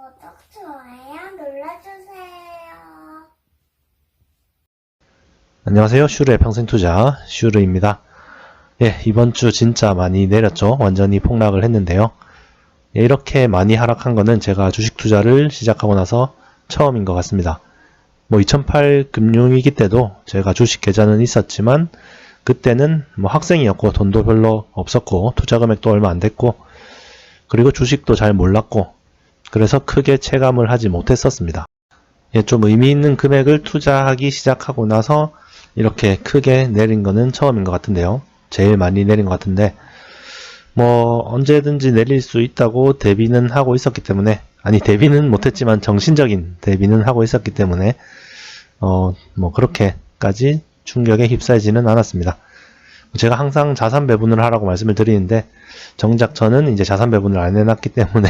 구독, 좋아요 눌러주세요. 안녕하세요. 슈르의 평생투자 슈르입니다. 예, 이번 주 진짜 많이 내렸죠. 완전히 폭락을 했는데요. 예, 이렇게 많이 하락한 거는 제가 주식 투자를 시작하고 나서 처음인 것 같습니다. 2008 금융위기 때도 제가 주식 계좌는 있었지만 그때는 학생이었고 돈도 별로 없었고 투자 금액도 얼마 안 됐고 그리고 주식도 잘 몰랐고 그래서 크게 체감을 하지 못했었습니다. 예, 좀 의미 있는 금액을 투자하기 시작하고 나서 이렇게 크게 내린 거는 처음인 것 같은데요. 제일 많이 내린 것 같은데 언제든지 내릴 수 있다고 대비는 하고 있었기 때문에 대비는 못했지만 정신적인 대비는 하고 있었기 때문에 그렇게까지 충격에 휩싸이지는 않았습니다. 제가 항상 자산 배분을 하라고 말씀을 드리는데 정작 저는 이제 자산 배분을 안 해놨기 때문에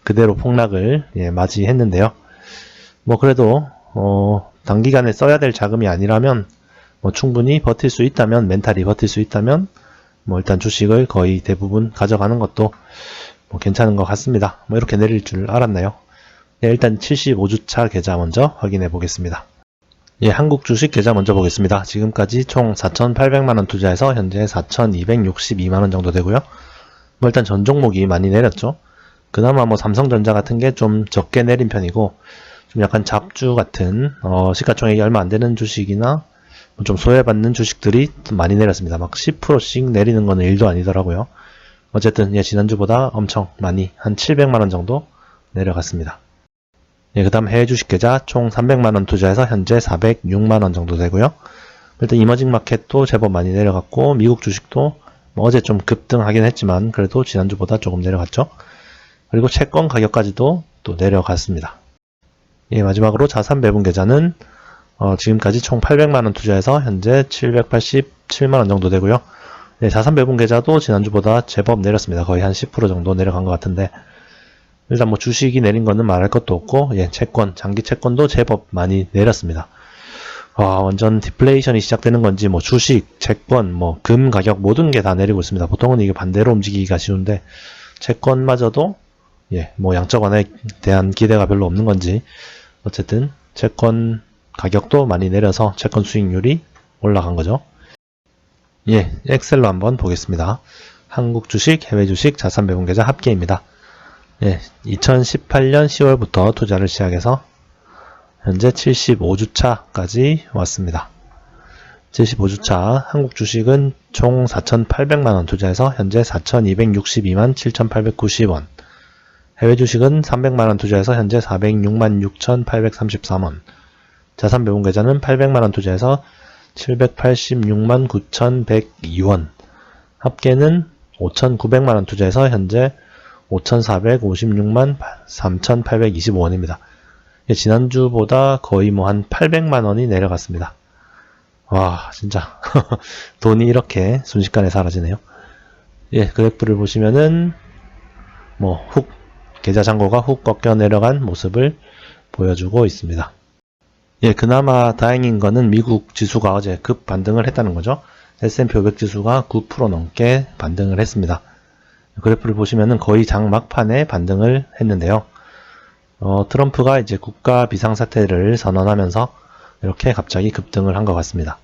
그대로 폭락을 맞이했는데요. 그래도 단기간에 써야 될 자금이 아니라면 충분히 버틸 수 있다면, 멘탈이 버틸 수 있다면 일단 주식을 거의 대부분 가져가는 것도 괜찮은 것 같습니다. 이렇게 내릴 줄 알았나요? 네, 일단 75주차 계좌 먼저 확인해 보겠습니다. 예, 한국 주식 계좌 먼저 보겠습니다. 지금까지 총 4,800만원 투자해서 현재 4,262만원 정도 되고요. 일단 전 종목이 많이 내렸죠. 그나마 삼성전자 같은 게 좀 적게 내린 편이고 좀 약간 잡주 같은 시가총액이 얼마 안 되는 주식이나 좀 소외받는 주식들이 많이 내렸습니다. 막 10%씩 내리는 거는 일도 아니더라고요. 어쨌든 지난주보다 엄청 많이 한 700만원 정도 내려갔습니다. 그 다음 해외 주식 계좌 총 300만원 투자해서 현재 406만원 정도 되고요. 일단 이머징 마켓도 제법 많이 내려갔고 미국 주식도 어제 좀 급등하긴 했지만 그래도 지난주보다 조금 내려갔죠. 그리고 채권 가격까지도 또 내려갔습니다. 마지막으로 자산 배분 계좌는 지금까지 총 800만원 투자해서 현재 787만원 정도 되고요. 자산 배분 계좌도 지난주보다 제법 내렸습니다. 거의 한 10% 정도 내려간 것 같은데 일단 주식이 내린 거는 말할 것도 없고 채권, 장기 채권도 제법 많이 내렸습니다. 완전 디플레이션이 시작되는 건지 주식, 채권, 금 가격 모든 게 다 내리고 있습니다. 보통은 이게 반대로 움직이기가 쉬운데 채권마저도 양적 완화에 대한 기대가 별로 없는 건지 어쨌든 채권 가격도 많이 내려서 채권 수익률이 올라간 거죠. 엑셀로 한번 보겠습니다. 한국 주식, 해외 주식, 자산 배분 계좌 합계입니다. 2018년 10월부터 투자를 시작해서 현재 75주차까지 왔습니다. 75주차 한국 주식은 총 4,800만원 투자해서 현재 4,262만 7,890원 해외 주식은 300만원 투자해서 현재 406만 6,833원 자산 배분 계좌는 800만원 투자해서 786만 9,102원 합계는 5,900만원 투자해서 현재 5,456만 3,825원입니다. 지난주보다 거의 한 800만원이 내려갔습니다. 와, 진짜 돈이 이렇게 순식간에 사라지네요. 그래프를 보시면은 계좌 잔고가 훅 꺾여 내려간 모습을 보여주고 있습니다. 그나마 다행인 거는 미국 지수가 어제 급 반등을 했다는 거죠. S&P 500 지수가 9% 넘게 반등을 했습니다. 그래프를 보시면은 거의 장 막판에 반등을 했는데요. 트럼프가 이제 국가 비상사태를 선언하면서 이렇게 갑자기 급등을 한 것 같습니다.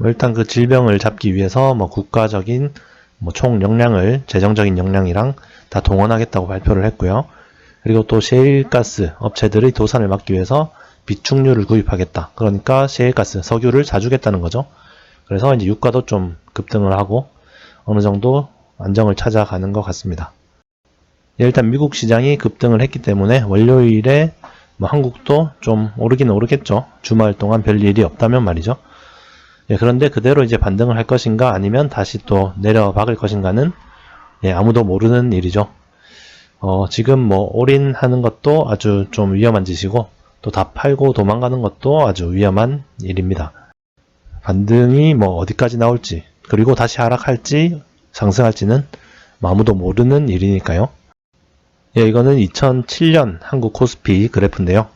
일단 그 질병을 잡기 위해서 국가적인 총 역량을 재정적인 역량이랑 다 동원하겠다고 발표를 했고요. 그리고 또 셰일가스 업체들의 도산을 막기 위해서 비축유를 구입하겠다. 그러니까 셰일가스, 석유를 사주겠다는 거죠. 그래서 이제 유가도 좀 급등을 하고 어느 정도 안정을 찾아가는 것 같습니다. 일단 미국 시장이 급등을 했기 때문에 월요일에 한국도 좀 오르긴 오르겠죠. 주말 동안 별 일이 없다면 말이죠. 그런데 그대로 이제 반등을 할 것인가 아니면 다시 또 내려박을 것인가는 아무도 모르는 일이죠. 지금 올인하는 것도 아주 좀 위험한 짓이고 또 다 팔고 도망가는 것도 아주 위험한 일입니다. 반등이 어디까지 나올지 그리고 다시 하락할지 상승할지는 아무도 모르는 일이니까요. 이거는 2007년 한국 코스피 그래프인데요.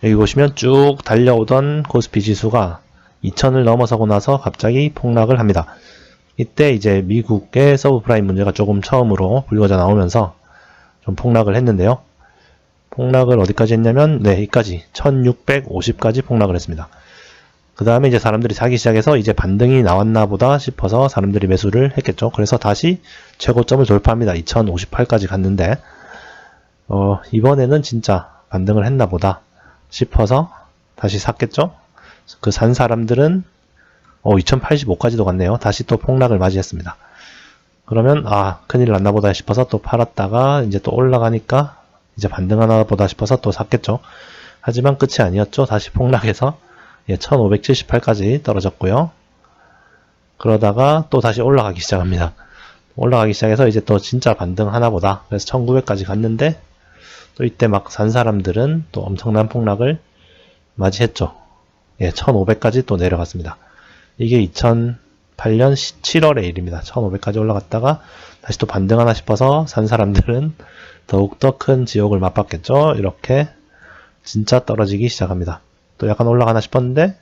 여기 보시면 쭉 달려오던 코스피 지수가 2000을 넘어서고 나서 갑자기 폭락을 합니다. 이때 이제 미국의 서브프라임 문제가 조금 처음으로 불거져 나오면서 좀 폭락을 했는데요. 폭락을 어디까지 했냐면, 네, 여기까지 1650까지 폭락을 했습니다. 그 다음에 이제 사람들이 사기 시작해서 이제 반등이 나왔나 보다 싶어서 사람들이 매수를 했겠죠. 그래서 다시 최고점을 돌파합니다. 2058까지 갔는데, 이번에는 진짜 반등을 했나 보다 싶어서 다시 샀겠죠. 그 산 사람들은 2085까지도 갔네요. 다시 또 폭락을 맞이했습니다. 그러면 큰일 났나 보다 싶어서 또 팔았다가 이제 또 올라가니까 이제 반등하나 보다 싶어서 또 샀겠죠. 하지만 끝이 아니었죠. 다시 폭락해서 1578까지 떨어졌고요. 그러다가 또 다시 올라가기 시작합니다. 올라가기 시작해서 이제 또 진짜 반등하나 보다. 그래서 1900까지 갔는데 또 이때 막 산 사람들은 또 엄청난 폭락을 맞이했죠. 1500까지 또 내려갔습니다. 이게 2008년 7월의 일입니다. 1500까지 올라갔다가 다시 또 반등하나 싶어서 산 사람들은 더욱더 큰 지옥을 맛봤겠죠. 이렇게 진짜 떨어지기 시작합니다. 또 약간 올라가나 싶었는데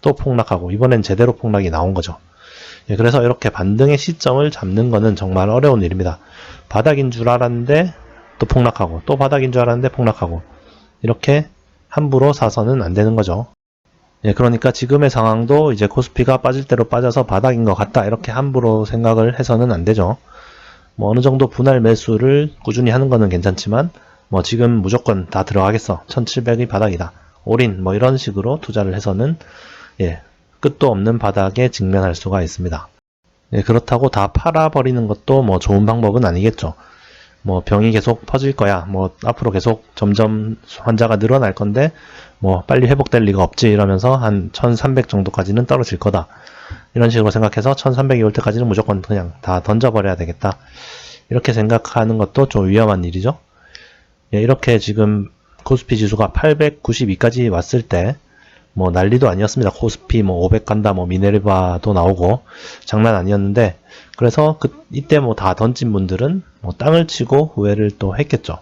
또 폭락하고 이번엔 제대로 폭락이 나온 거죠. 그래서 이렇게 반등의 시점을 잡는 거는 정말 어려운 일입니다. 바닥인 줄 알았는데 또 폭락하고 또 바닥인 줄 알았는데 폭락하고 이렇게 함부로 사서는 안 되는 거죠. 그러니까 지금의 상황도 이제 코스피가 빠질 대로 빠져서 바닥인 것 같다 이렇게 함부로 생각을 해서는 안 되죠. 뭐 어느 정도 분할 매수를 꾸준히 하는 거는 괜찮지만 뭐 지금 무조건 다 들어가겠어 1700이 바닥이다 올인 뭐 이런 식으로 투자를 해서는 끝도 없는 바닥에 직면할 수가 있습니다. 그렇다고 다 팔아버리는 것도 뭐 좋은 방법은 아니겠죠. 뭐 병이 계속 퍼질 거야. 뭐 앞으로 계속 점점 환자가 늘어날 건데 뭐 빨리 회복될 리가 없지 이러면서 한 1300 정도까지는 떨어질 거다. 이런 식으로 생각해서 1300이 올 때까지는 무조건 그냥 다 던져버려야 되겠다. 이렇게 생각하는 것도 좀 위험한 일이죠. 이렇게 지금 코스피 지수가 892까지 왔을 때 뭐 난리도 아니었습니다. 코스피 뭐 500 간다, 뭐 미네르바도 나오고 장난 아니었는데 그래서 이때 뭐 다 던진 분들은 뭐 땅을 치고 후회를 또 했겠죠.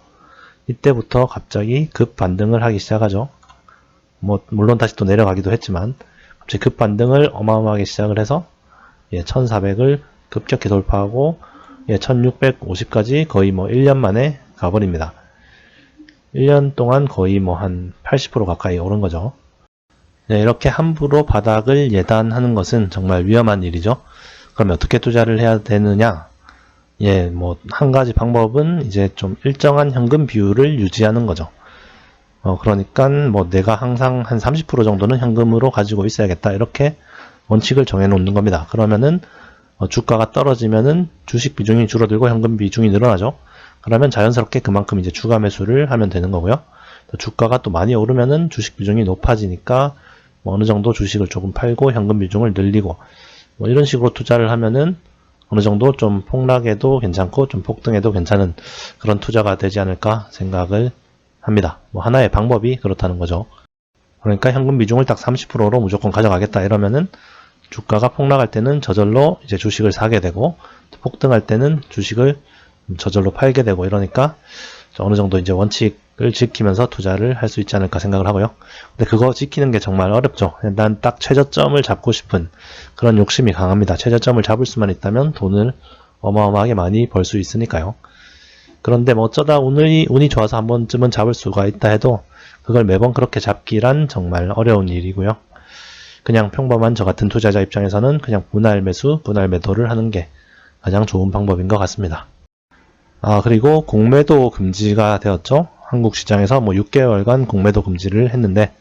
이때부터 갑자기 급 반등을 하기 시작하죠. 뭐 물론 다시 또 내려가기도 했지만 갑자기 급 반등을 어마어마하게 시작을 해서 1400을 급격히 돌파하고 1650까지 거의 뭐 1년 만에 가버립니다. 1년 동안 거의 뭐 한 80% 가까이 오른 거죠. 이렇게 함부로 바닥을 예단하는 것은 정말 위험한 일이죠. 그러면 어떻게 투자를 해야 되느냐? 뭐 한 가지 방법은 이제 좀 일정한 현금 비율을 유지하는 거죠. 그러니까 뭐 내가 항상 한 30% 정도는 현금으로 가지고 있어야겠다 이렇게 원칙을 정해 놓는 겁니다. 그러면은 주가가 떨어지면은 주식 비중이 줄어들고 현금 비중이 늘어나죠. 그러면 자연스럽게 그만큼 이제 추가 매수를 하면 되는 거고요. 또 주가가 또 많이 오르면은 주식 비중이 높아지니까 뭐 어느 정도 주식을 조금 팔고 현금 비중을 늘리고 뭐 이런 식으로 투자를 하면은 어느 정도 좀 폭락해도 괜찮고 좀 폭등해도 괜찮은 그런 투자가 되지 않을까 생각을 합니다. 뭐 하나의 방법이 그렇다는 거죠. 그러니까 현금 비중을 딱 30%로 무조건 가져가겠다 이러면은 주가가 폭락할 때는 저절로 이제 주식을 사게 되고 폭등할 때는 주식을 저절로 팔게 되고 이러니까 어느 정도 이제 원칙을 지키면서 투자를 할 수 있지 않을까 생각을 하고요. 근데 그거 지키는 게 정말 어렵죠. 난 딱 최저점을 잡고 싶은 그런 욕심이 강합니다. 최저점을 잡을 수만 있다면 돈을 어마어마하게 많이 벌 수 있으니까요. 그런데 뭐 어쩌다 운이 좋아서 한 번쯤은 잡을 수가 있다 해도 그걸 매번 그렇게 잡기란 정말 어려운 일이고요. 그냥 평범한 저 같은 투자자 입장에서는 그냥 분할 매수, 분할 매도를 하는 게 가장 좋은 방법인 것 같습니다. 그리고 공매도 금지가 되었죠. 한국 시장에서 뭐 6개월간 공매도 금지를 했는데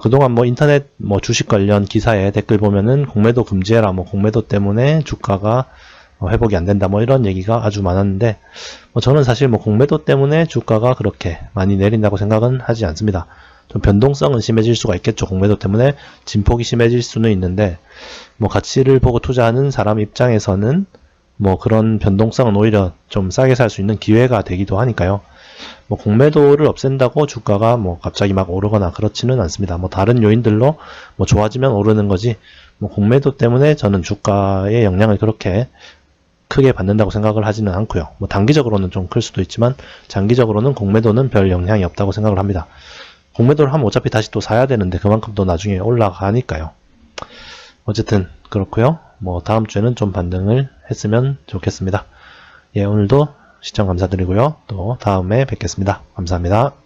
그동안 뭐 인터넷 뭐 주식 관련 기사에 댓글 보면은 공매도 금지해라, 뭐 공매도 때문에 주가가 회복이 안 된다, 뭐 이런 얘기가 아주 많았는데 저는 사실 뭐 공매도 때문에 주가가 그렇게 많이 내린다고 생각은 하지 않습니다. 좀 변동성은 심해질 수가 있겠죠. 공매도 때문에 진폭이 심해질 수는 있는데 뭐 가치를 보고 투자하는 사람 입장에서는 뭐 그런 변동성은 오히려 좀 싸게 살 수 있는 기회가 되기도 하니까요. 뭐 공매도를 없앤다고 주가가 뭐 갑자기 막 오르거나 그렇지는 않습니다. 뭐 다른 요인들로 뭐 좋아지면 오르는 거지 뭐 공매도 때문에 저는 주가의 영향을 그렇게 크게 받는다고 생각을 하지는 않고요. 뭐 단기적으로는 좀 클 수도 있지만 장기적으로는 공매도는 별 영향이 없다고 생각을 합니다. 공매도를 하면 어차피 다시 또 사야 되는데 그만큼 또 나중에 올라가니까요. 어쨌든 그렇고요. 뭐 다음 주에는 좀 반등을 했으면 좋겠습니다. 오늘도 시청 감사드리고요. 또 다음에 뵙겠습니다. 감사합니다.